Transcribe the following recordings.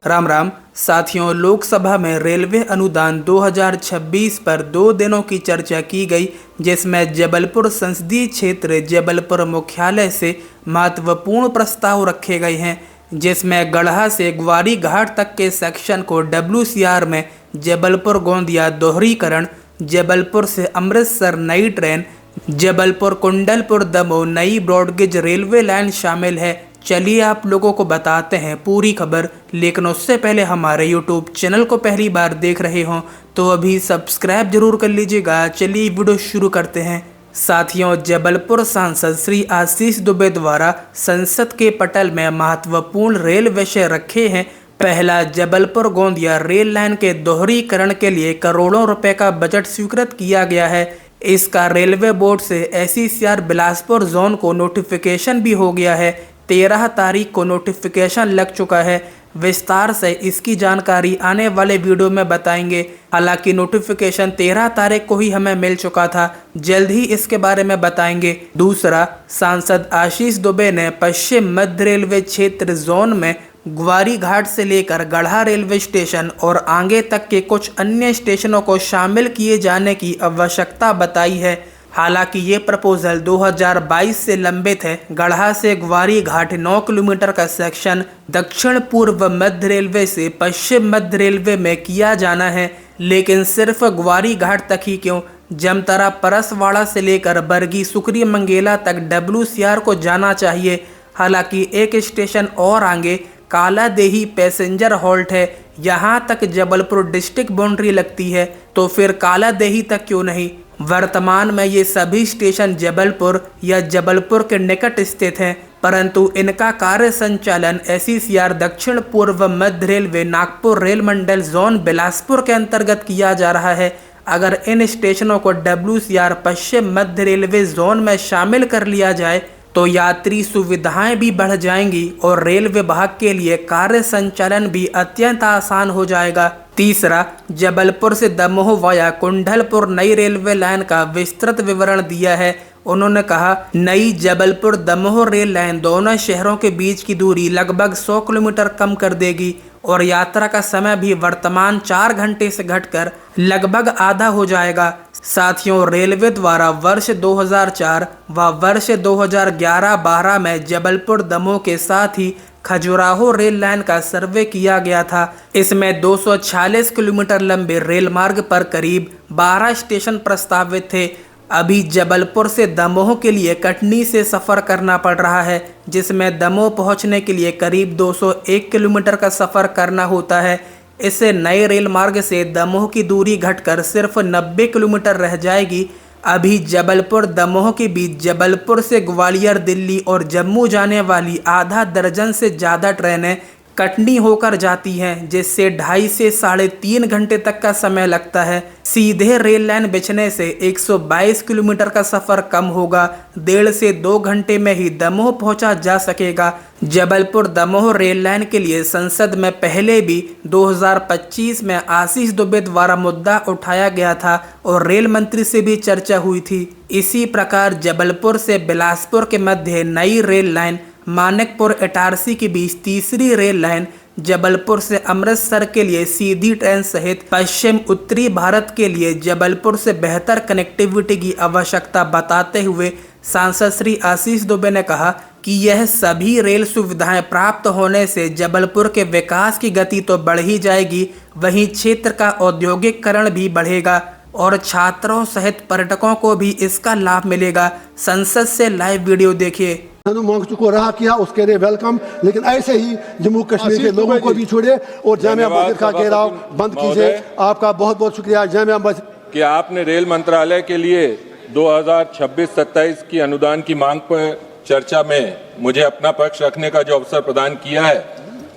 राम राम साथियों, लोकसभा में रेलवे अनुदान 2026 पर 2 दिनों की चर्चा की गई, जिसमें जबलपुर संसदीय क्षेत्र जबलपुर मुख्यालय से महत्वपूर्ण प्रस्ताव रखे गए हैं, जिसमें गढ़ा से ग्वारी घाट तक के सेक्शन को WCR में जबलपुर गोंदिया दोहरीकरण, जबलपुर से अमृतसर नई ट्रेन, जबलपुर कुंडलपुर दमोह नई ब्रॉडगेज रेलवे लाइन शामिल है। चलिए आप लोगों को बताते हैं पूरी खबर, लेकिन उससे पहले हमारे YouTube चैनल को पहली बार देख रहे हों तो अभी सब्सक्राइब जरूर कर लीजिएगा। चलिए वीडियो शुरू करते हैं। साथियों, जबलपुर सांसद श्री आशीष दुबे द्वारा संसद के पटल में महत्वपूर्ण रेल विषय रखे हैं। पहला, जबलपुर गोंदिया रेल लाइन के दोहरीकरण के लिए करोड़ों रुपए का बजट स्वीकृत किया गया है। इसका रेलवे बोर्ड से SECR बिलासपुर जोन को नोटिफिकेशन भी हो गया है। 13 तारीख को नोटिफिकेशन लग चुका है। विस्तार से इसकी जानकारी आने वाले वीडियो में बताएंगे। हालांकि नोटिफिकेशन 13 तारीख को ही हमें मिल चुका था, जल्द ही इसके बारे में बताएंगे। दूसरा, सांसद आशीष दुबे ने पश्चिम मध्य रेलवे क्षेत्र जोन में ग्वारी घाट से लेकर गढ़ा रेलवे स्टेशन और आगे तक के कुछ अन्य स्टेशनों को शामिल किए जाने की आवश्यकता बताई है। हालांकि ये प्रपोजल 2022 से लंबित है। गढ़ा से ग्वारी घाट 9 किलोमीटर का सेक्शन दक्षिण पूर्व मध्य रेलवे से पश्चिम मध्य रेलवे में किया जाना है, लेकिन सिर्फ ग्वारी घाट तक ही क्यों? जमतारा परसवाड़ा से लेकर बरगी सुकरी मंगेला तक WCR को जाना चाहिए। हालांकि एक स्टेशन और आगे काला देही पैसेंजर हॉल्ट है, यहाँ तक जबलपुर डिस्ट्रिक्ट बाउंड्री लगती है, तो फिर काला देही तक क्यों नहीं? वर्तमान में ये सभी स्टेशन जबलपुर या जबलपुर के निकट स्थित हैं, परंतु इनका कार्य संचालन SECR दक्षिण पूर्व मध्य रेलवे नागपुर रेल मंडल जोन बिलासपुर के अंतर्गत किया जा रहा है। अगर इन स्टेशनों को WCR पश्चिम मध्य रेलवे जोन में शामिल कर लिया जाए तो यात्री सुविधाएं भी बढ़ जाएंगी और रेल विभाग के लिए कार्य संचालन भी अत्यंत आसान हो जाएगा। तीसरा, जबलपुर से दमोह वाया कुंडलपुर नई रेलवे लाइन का विस्तृत विवरण दिया है। उन्होंने कहा, नई जबलपुर दमोह रेल लाइन दोनों शहरों के बीच की दूरी लगभग 100 किलोमीटर कम कर देगी और यात्रा का समय भी वर्तमान 4 घंटे से घटकर लगभग आधा हो जाएगा। साथियों, रेलवे द्वारा वर्ष 2004 व वर्ष 2011-12 में जबलपुर दमोह के साथ ही खजुराहो रेल लाइन का सर्वे किया गया था। इसमें 246 किलोमीटर लंबे रेल मार्ग पर करीब 12 स्टेशन प्रस्तावित थे। अभी जबलपुर से दमोह के लिए कटनी से सफ़र करना पड़ रहा है, जिसमें दमोह पहुंचने के लिए करीब 201 किलोमीटर का सफ़र करना होता है। इससे नए रेल मार्ग से दमोह की दूरी घटकर सिर्फ 90 किलोमीटर रह जाएगी। अभी जबलपुर दमोह के बीच जबलपुर से ग्वालियर, दिल्ली और जम्मू जाने वाली आधा दर्जन से ज़्यादा ट्रेनें कटनी होकर जाती हैं, जिससे 2.5 से 3.5 घंटे तक का समय लगता है। सीधे रेल लाइन बिछने से 122 किलोमीटर का सफ़र कम होगा। 1.5 से 2 घंटे में ही दमोह पहुंचा जा सकेगा। जबलपुर दमोह रेल लाइन के लिए संसद में पहले भी 2025 में आशीष दुबे द्वारा मुद्दा उठाया गया था और रेल मंत्री से भी चर्चा हुई थी। इसी प्रकार जबलपुर से बिलासपुर के मध्य नई रेल लाइन, मानिकपुर इटारसी के बीच तीसरी रेल लाइन, जबलपुर से अमृतसर के लिए सीधी ट्रेन सहित पश्चिम उत्तरी भारत के लिए जबलपुर से बेहतर कनेक्टिविटी की आवश्यकता बताते हुए सांसद श्री आशीष दुबे ने कहा कि यह सभी रेल सुविधाएं प्राप्त होने से जबलपुर के विकास की गति तो बढ़ ही जाएगी, वहीं क्षेत्र का औद्योगिकरण भी बढ़ेगा और छात्रों सहित पर्यटकों को भी इसका लाभ मिलेगा। संसद से लाइव वीडियो देखिए। मोंगचू को रहा किया, उसके लिए वेलकम, लेकिन ऐसे ही जम्मू कश्मीर के लोगों को भी छोड़िए और जामिया मस्जिद का घेराव बंद कीजिए। आपका बहुत बहुत शुक्रिया। जामिया मस्जिद कि आपने रेल मंत्रालय के लिए 2026-27 की अनुदान की मांग पर चर्चा में मुझे अपना पक्ष रखने का जो अवसर प्रदान किया है,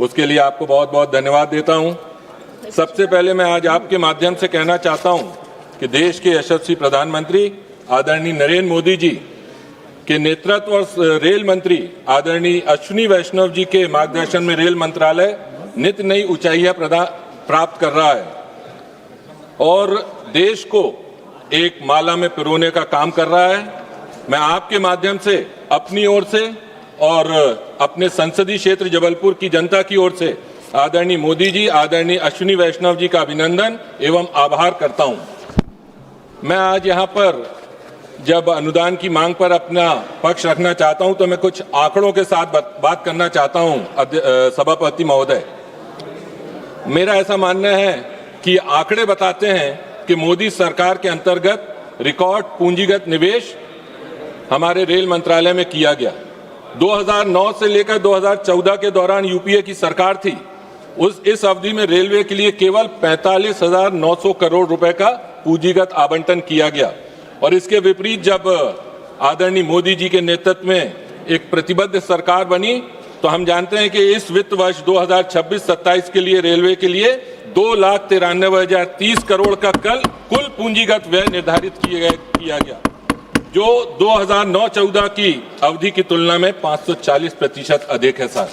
उसके लिए आपको बहुत बहुत धन्यवाद देता हूं। सबसे पहले मैं आज आपके माध्यम से कहना चाहता हूं कि देश के यशस्वी प्रधानमंत्री आदरणीय नरेंद्र मोदी जी के नेतृत्व और रेल मंत्री आदरणीय अश्विनी वैष्णव जी के मार्गदर्शन में रेल मंत्रालय नित नई ऊंचाइयां प्राप्त कर रहा है और देश को एक माला में पिरोने का काम कर रहा है। मैं आपके माध्यम से अपनी ओर से और अपने संसदीय क्षेत्र जबलपुर की जनता की ओर से आदरणीय मोदी जी, आदरणीय अश्विनी वैष्णव जी का अभिनंदन एवं आभार करता हूं। मैं आज यहां पर जब अनुदान की मांग पर अपना पक्ष रखना चाहता हूं तो मैं कुछ आंकड़ों के साथ बात करना चाहता हूं। सभापति महोदय, मेरा ऐसा मानना है कि आंकड़े बताते हैं कि मोदी सरकार के अंतर्गत रिकॉर्ड पूंजीगत निवेश हमारे रेल मंत्रालय में किया गया। 2009 से लेकर 2014 के दौरान यूपीए की सरकार थी, इस अवधि में रेलवे के लिए केवल 45,900 करोड़ रुपए का पूंजीगत आवंटन किया गया। और इसके विपरीत जब आदरणीय मोदी जी के नेतृत्व में एक प्रतिबद्ध सरकार बनी तो हम जानते हैं कि इस वित्त वर्ष 2026-27 के लिए रेलवे के लिए 2,93,030 करोड़ का कुल पूंजीगत व्यय निर्धारित किया गया, जो 2009-14 की अवधि की तुलना में 540% अधिक है सर।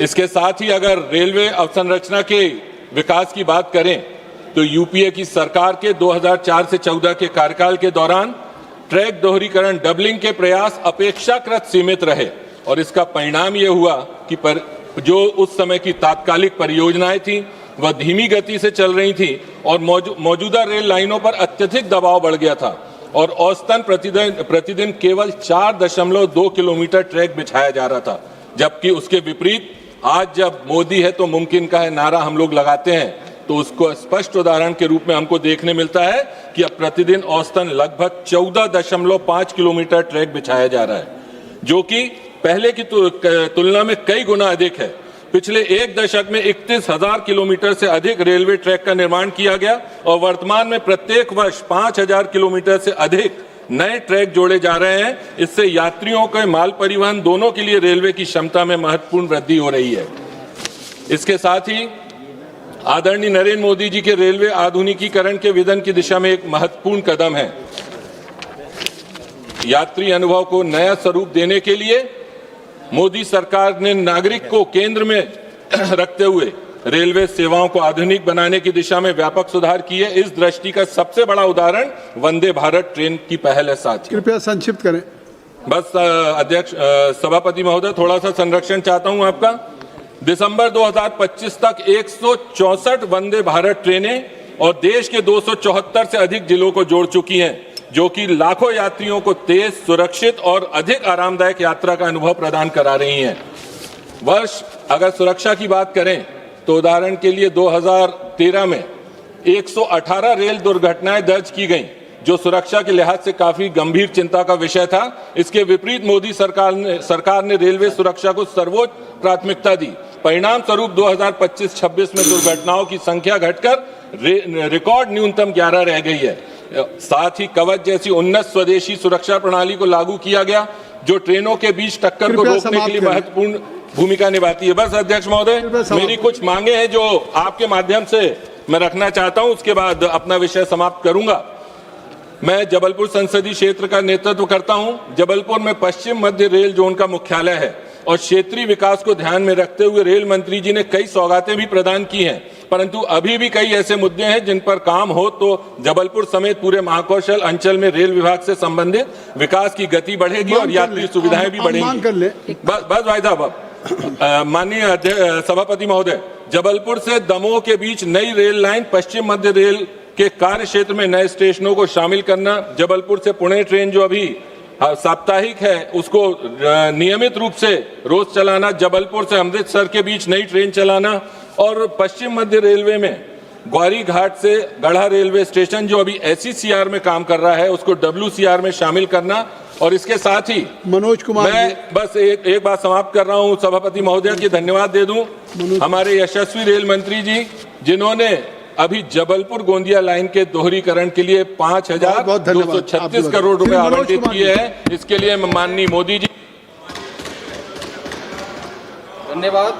इसके साथ ही अगर रेलवे अवसंरचना के विकास की बात करें तो यूपीए की सरकार के 2004 से 14 के कार्यकाल के दौरान ट्रैक दोहरीकरण डबलिंग के प्रयास अपेक्षाकृत सीमित रहे और इसका परिणाम यह हुआ कि जो उस समय की तात्कालिक परियोजनाएं थी वह धीमी गति से चल रही थी और मौजूदा रेल लाइनों पर अत्यधिक दबाव बढ़ गया था और औसतन प्रतिदिन केवल 4.2 किलोमीटर ट्रैक बिछाया जा रहा था। जबकि उसके विपरीत आज जब मोदी है तो मुमकिन का है नारा हम लोग लगाते हैं तो उसको स्पष्ट उदाहरण के रूप में हमको देखने मिलता है कि अब प्रतिदिन औसतन लगभग 14.5 किलोमीटर ट्रैक बिछाया जा रहा है, जो कि पहले की तुलना में कई गुना अधिक है। पिछले एक दशक में 31,000 किलोमीटर से अधिक रेलवे ट्रैक का निर्माण किया गया और वर्तमान में प्रत्येक वर्ष 5,000 किलोमीटर से अधिक नए ट्रैक जोड़े जा रहे हैं। इससे यात्रियों के माल परिवहन दोनों के लिए रेलवे की क्षमता में महत्वपूर्ण वृद्धि हो रही है। इसके साथ ही आदरणीय नरेंद्र मोदी जी के रेलवे आधुनिकीकरण के विजन की दिशा में एक महत्वपूर्ण कदम है। यात्री अनुभव को नया स्वरूप देने के लिए मोदी सरकार ने नागरिक को केंद्र में रखते हुए रेलवे सेवाओं को आधुनिक बनाने की दिशा में व्यापक सुधार किए। इस दृष्टि का सबसे बड़ा उदाहरण वंदे भारत ट्रेन की पहल है। साथ कृपया संक्षिप्त करें। बस अध्यक्ष सभापति महोदय, थोड़ा सा संरक्षण चाहता हूं आपका। दिसंबर 2025 तक 164 वंदे भारत ट्रेनें और देश के 274 से अधिक जिलों को जोड़ चुकी हैं, जो कि लाखों यात्रियों को तेज, सुरक्षित और अधिक आरामदायक यात्रा का अनुभव प्रदान करा रही हैं। वर्ष अगर सुरक्षा की बात करें तो उदाहरण के लिए 2013 में 118 रेल दुर्घटनाएं दर्ज की गईं, जो सुरक्षा के लिहाज से काफी गंभीर चिंता का विषय था। इसके विपरीत मोदी सरकार ने रेलवे सुरक्षा को सर्वोच्च प्राथमिकता दी। परिणाम स्वरूप 2025-26 में दुर्घटनाओं की संख्या घटकर रिकॉर्ड न्यूनतम 11 रह गई है। साथ ही कवच जैसी उन्नत स्वदेशी सुरक्षा प्रणाली को लागू किया गया, जो ट्रेनों के बीच टक्कर को रोकने के लिए महत्वपूर्ण भूमिका निभाती है। बस अध्यक्ष महोदय, मेरी कुछ मांगे हैं जो आपके माध्यम से मैं रखना चाहता हूं, उसके बाद अपना विषय समाप्त करूंगा। मैं जबलपुर संसदीय क्षेत्र का नेतृत्व करता हूं। जबलपुर में पश्चिम मध्य रेल जोन का मुख्यालय है और क्षेत्रीय विकास को ध्यान में रखते हुए रेल मंत्री जी ने कई सौगातें भी प्रदान की हैं, परंतु अभी भी कई ऐसे मुद्दे हैं जिन पर काम हो तो जबलपुर समेत पूरे महाकौशल अंचल में रेल विभाग से संबंधित विकास की गति बढ़ेगी और यात्री सुविधाएं भी बढ़ेंगी। बस भाई साहब, माननीय सभापति महोदय, जबलपुर से दमोह के बीच नई रेल लाइन, पश्चिम मध्य रेल के कार्य क्षेत्र में नए स्टेशनों को शामिल करना, जबलपुर से पुणे ट्रेन जो अभी साप्ताहिक है उसको नियमित रूप से रोज चलाना, जबलपुर से अमृतसर के बीच नई ट्रेन चलाना और पश्चिम मध्य रेलवे में ग्वारी घाट से गढ़ा रेलवे स्टेशन जो अभी SECR में काम कर रहा है उसको WCR में शामिल करना। और इसके साथ ही मनोज कुमार, मैं बस एक बात समाप्त कर रहा हूं सभापति महोदय की धन्यवाद दे दूं हमारे यशस्वी रेल मंत्री जी, जिन्होंने अभी जबलपुर गोंदिया लाइन के दोहरीकरण के लिए 5,236 करोड़ रुपए आवंटित किए हैं। इसके लिए माननीय मोदी जी धन्यवाद।